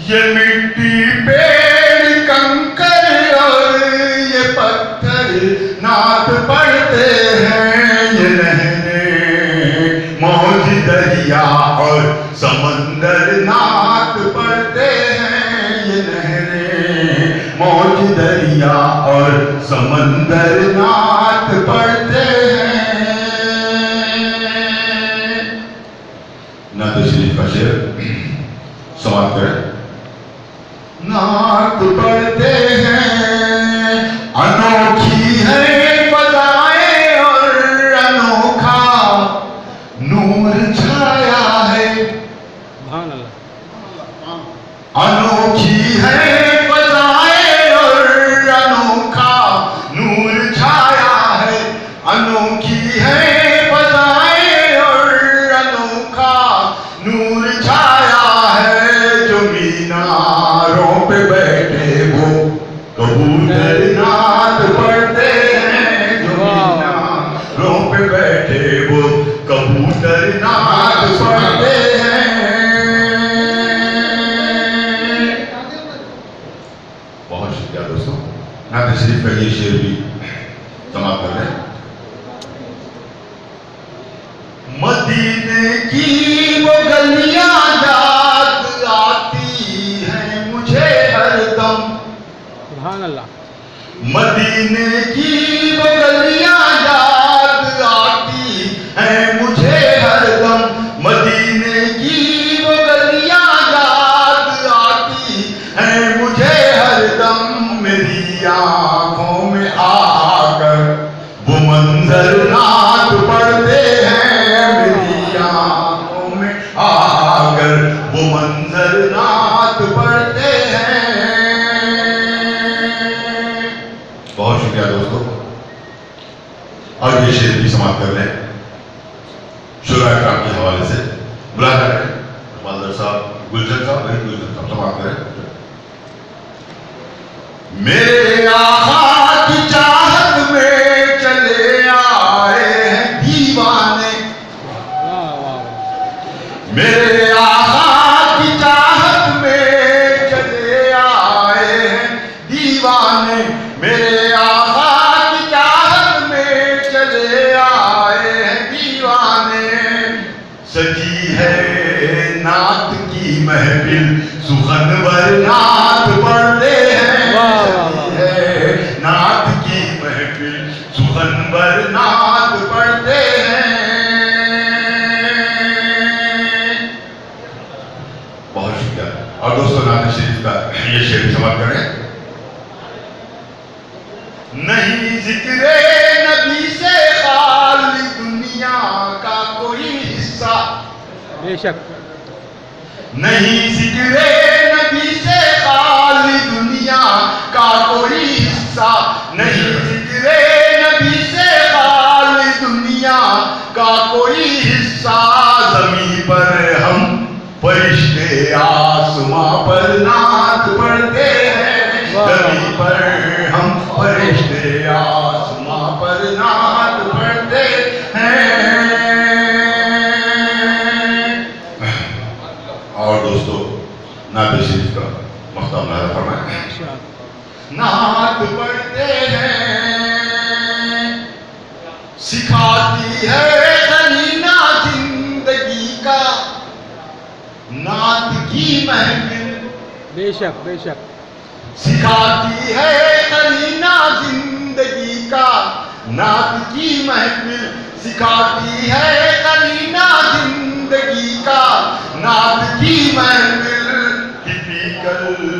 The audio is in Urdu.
یہ مٹی پیڑ کنکر اور یہ پتھر نعت پڑھتے ہیں، یہ نہریں موج دریا اور سمندر نعت پڑھتے ہیں، یہ نہریں موج دریا اور سمندر نعت پڑھتے ہیں۔ نعت شریف کا شعر سماعت کریں۔ نعت پڑھتے ہیں، انوکھی ہے فضائیں اور انوکھا نور چھایا ہے، انوکھی ہے فضائیں اور انوکھا نور چھایا ہے، انوکھی ہے فضائیں اور انوکھا نور چھایا ہے، جو میناروں پہ بیٹھے وہ کبوتر نعت پڑھتے ہیں، جو میناروں پہ بیٹھے وہ کبوتر نعت پڑھتے ہیں۔ بہت شکریہ دوستوں، نعت شریف کا یہ شعر بھی سماعت کر رہے ہیں۔ مدینے کی وہ گلیاں یاد آتی ہیں مجھے ہر دم، سبحان اللہ، مدینے کی وہ گلیاں یاد آتی ہیں مجھے ہر دم، مدینے کی وہ گلیاں یاد آتی ہیں مجھے ہر دم، میری آنکھوں میں آ کر وہ منظر نعت پڑھتے ہیں، میری آنکھوں میں آ کر وہ منظر نعت پڑھتے ہیں۔ بہت شکریہ دوستو، اور یہ شعر بھی سماعت کر لیں شعراء کرام کے حوالے سے۔ بلا کریں مالدار صاحب، گلشن صاحب، گلشن صاحب سماعت کریں۔ میرے آقا کی چاہت میں چلے آئے ہیں دیوانے، میرے آقا کی چاہت میں چلے آئے ہیں دیوانے، میرے آقا کی چاہت میں چلے آئے ہیں دیوانے، سجی ہے نعت کی محفل سخنور نعت پڑھتے ہیں، سجی ہے نعت کی محفل سخنور نعت پڑھتے ہیں۔ بہت شکریہ، اور دوستو نعت شریف کا یہ شعر سماعت کریں۔ نہیں ذکر نبی سے خالی دنیا کا کوئی حصہ، بے شک، نہیں ذکر نبی سے خالی دنیا کا کوئی حصہ، نہیں ذکر نبی سے خالی دنیا کا کوئی حصہ، زمین پر ہم فرشتے آسماں پر نعت پڑھتے ہیں، زمین پر ہم فرشتے آسماں پر نعت پڑھتے ہیں۔ اور دوستو نعت شریف کا مختم نعرہ فرمائیں۔ نعت پڑھتے ہیں، سکھاتی ہے قرینہ زندگی کا نعت کی محفل، بے شک، بے شک، سکھاتی ہے قرینہ زندگی کا نعت کی محفل، سکھاتی ہے قرینہ زندگی کا نعت کی محفل، ٹپیکل